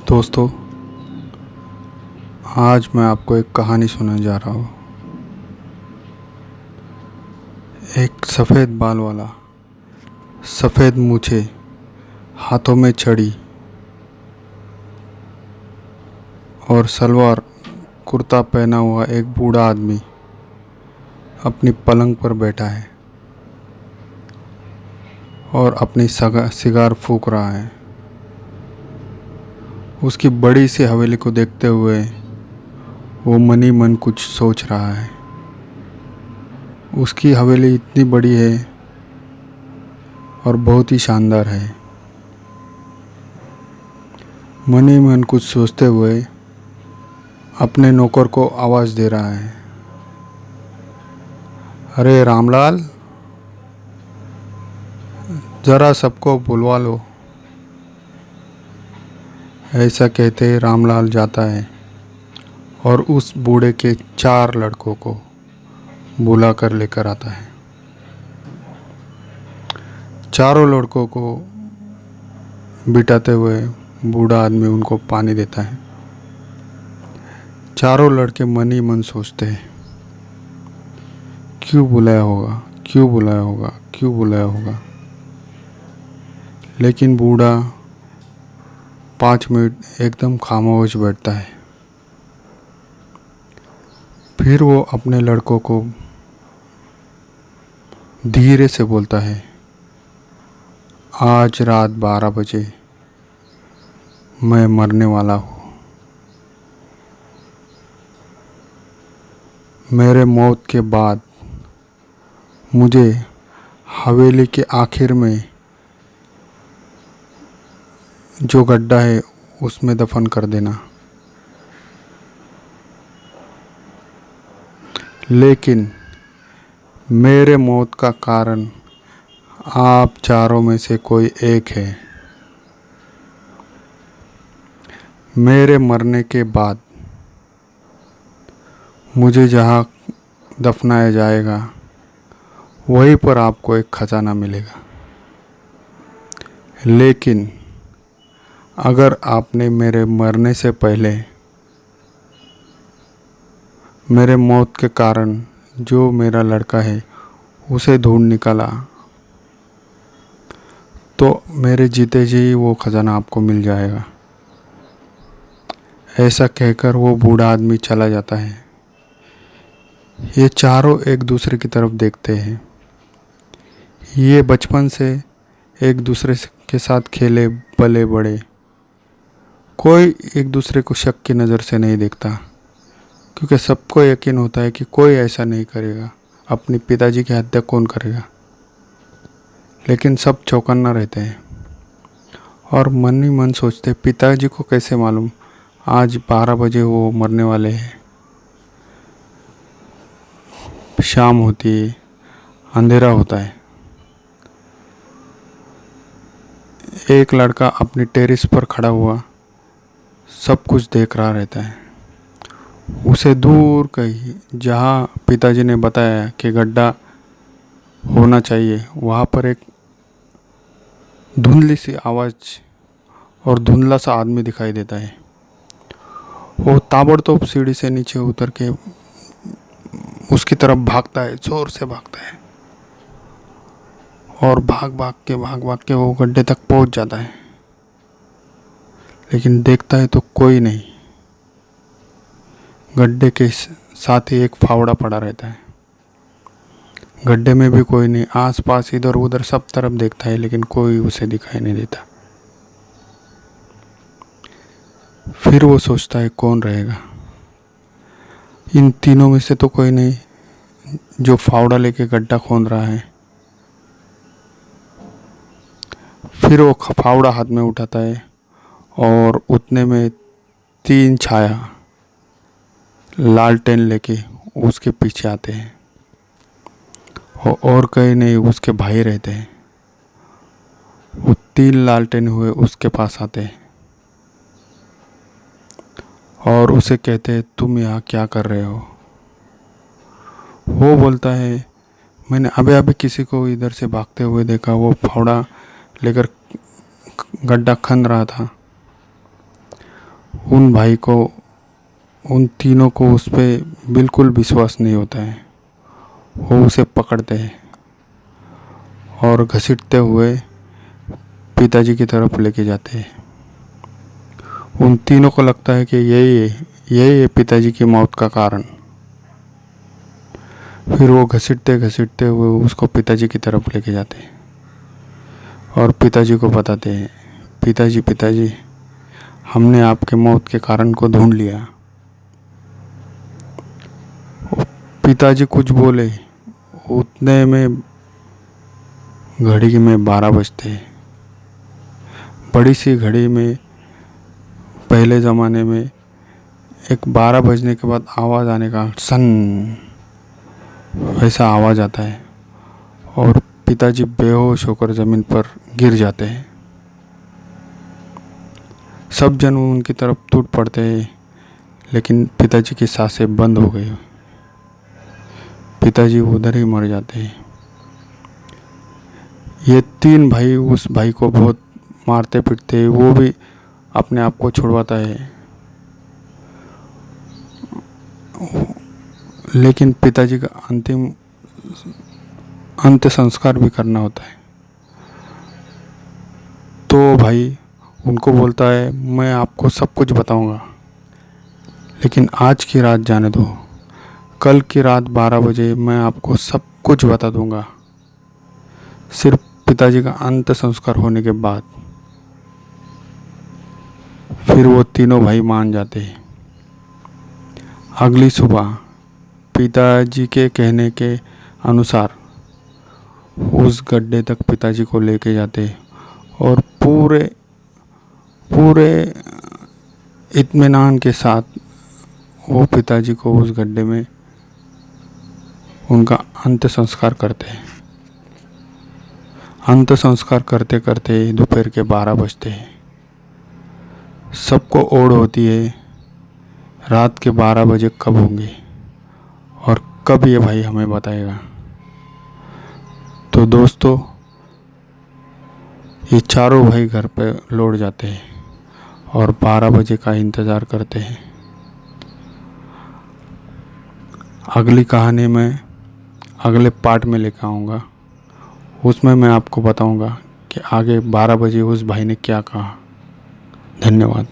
दोस्तों, आज मैं आपको एक कहानी सुनाने जा रहा हूँ। एक सफ़ेद बाल वाला, सफ़ेद मूछे, हाथों में छड़ी और सलवार कुर्ता पहना हुआ एक बूढ़ा आदमी अपनी पलंग पर बैठा है और अपनी सिगार फूंक रहा है। उसकी बड़ी सी हवेली को देखते हुए वो मन ही मन कुछ सोच रहा है। उसकी हवेली इतनी बड़ी है और बहुत ही शानदार है। मन ही मन कुछ सोचते हुए अपने नौकर को आवाज़ दे रहा है, अरे रामलाल, ज़रा सबको बुलवा लो। ऐसा कहते रामलाल जाता है और उस बूढ़े के 4 लड़कों को बुला कर लेकर आता है। चारों लड़कों को बिठाते हुए बूढ़ा आदमी उनको पानी देता है। चारों लड़के मन ही मन सोचते हैं, क्यों बुलाया होगा, क्यों बुलाया होगा, क्यों बुलाया होगा। लेकिन बूढ़ा 5 मिनट एकदम खामोश बैठता है। फिर वो अपने लड़कों को धीरे से बोलता है, आज रात 12 बजे मैं मरने वाला हूँ। मेरे मौत के बाद मुझे हवेली के आखिर में जो गड्ढा है उसमें दफन कर देना। लेकिन मेरे मौत का कारण आप चारों में से कोई एक है। मेरे मरने के बाद मुझे जहाँ दफनाया जाएगा वहीं पर आपको एक खजाना मिलेगा। लेकिन अगर आपने मेरे मरने से पहले मेरे मौत के कारण जो मेरा लड़का है उसे ढूंढ निकाला तो मेरे जीते जी वो खजाना आपको मिल जाएगा। ऐसा कहकर वो बूढ़ा आदमी चला जाता है। ये चारों एक दूसरे की तरफ देखते हैं। ये बचपन से एक दूसरे के साथ खेले पले बड़े। कोई एक दूसरे को शक की नज़र से नहीं देखता, क्योंकि सबको यकीन होता है कि कोई ऐसा नहीं करेगा। अपने पिताजी की हत्या कौन करेगा। लेकिन सब चौकन्ना रहते हैं और मन ही मन सोचते, पिताजी को कैसे मालूम आज 12 बजे वो मरने वाले हैं। शाम होती है, अंधेरा होता है। एक लड़का अपनी टेरेस पर खड़ा हुआ सब कुछ देख रहा रहता है। उसे दूर कहीं जहाँ पिताजी ने बताया कि गड्ढा होना चाहिए वहाँ पर एक धुंधली सी आवाज़ और धुंधला सा आदमी दिखाई देता है। वो ताबड़तोड़ सीढ़ी से नीचे उतर के उसकी तरफ भागता है, जोर से भागता है और भाग भाग के वो गड्ढे तक पहुंच जाता है। लेकिन देखता है तो कोई नहीं। गड्ढे के साथ ही एक फावड़ा पड़ा रहता है। गड्ढे में भी कोई नहीं। आसपास इधर उधर सब तरफ देखता है लेकिन कोई उसे दिखाई नहीं देता। फिर वो सोचता है, कौन रहेगा। इन तीनों में से तो कोई नहीं जो फावड़ा लेके गड्ढा खोद रहा है। फिर वो फावड़ा हाथ में उठाता है और उतने में 3 छाया लालटेन लेके उसके पीछे आते हैं। और कहीं नहीं, उसके भाई रहते हैं। वो 3 लालटेन हुए उसके पास आते हैं और उसे कहते हैं, तुम यहाँ क्या कर रहे हो। वो बोलता है, मैंने अभी किसी को इधर से भागते हुए देखा। वो फावड़ा लेकर गड्ढा खन रहा था। उन भाई को, उन तीनों को उस पर बिल्कुल विश्वास नहीं होता है। वो उसे पकड़ते हैं और घसीटते हुए पिताजी की तरफ लेके जाते हैं। उन तीनों को लगता है कि यही है पिताजी की मौत का कारण। फिर वो घसीटते घसीटते हुए उसको पिताजी की तरफ लेके जाते हैं और पिताजी को बताते हैं, पिताजी पिताजी, हमने आपके मौत के कारण को ढूंढ लिया। पिताजी कुछ बोले, उतने में घड़ी में 12 बजते हैं। बड़ी सी घड़ी में पहले ज़माने में एक 12 बजने के बाद आवाज़ आने का सन वैसा आवाज़ आता है और पिताजी बेहोश होकर ज़मीन पर गिर जाते हैं। सब जन उनकी तरफ टूट पड़ते हैं, लेकिन पिताजी की सांसें बंद हो गई। पिताजी उधर ही मर जाते हैं। ये 3 भाई उस भाई को बहुत मारते पीटते हैं, वो भी अपने आप को छुड़वाता है, लेकिन पिताजी का अंत्य संस्कार भी करना होता है। तो भाई उनको बोलता है, मैं आपको सब कुछ बताऊंगा, लेकिन आज की रात जाने दो। कल की रात 12 बजे मैं आपको सब कुछ बता दूंगा, सिर्फ पिताजी का अंत्य संस्कार होने के बाद। फिर वो तीनों भाई मान जाते हैं। अगली सुबह पिताजी के कहने के अनुसार उस गड्ढे तक पिताजी को लेके जाते और पूरे इत्मीनान के साथ वो पिताजी को उस गड्ढे में उनका अंत्य संस्कार करते हैं। अंत्य संस्कार करते करते दोपहर के 12 बजते हैं। सबको ओढ़ होती है रात के 12 बजे कब होंगे और कब ये भाई हमें बताएगा। तो दोस्तों, ये चारों भाई घर पे लौट जाते हैं और 12 बजे का इंतज़ार करते हैं। अगली कहानी में अगले पार्ट में लेकर आऊँगा। उसमें मैं आपको बताऊँगा कि आगे 12 बजे उस भाई ने क्या कहा। धन्यवाद।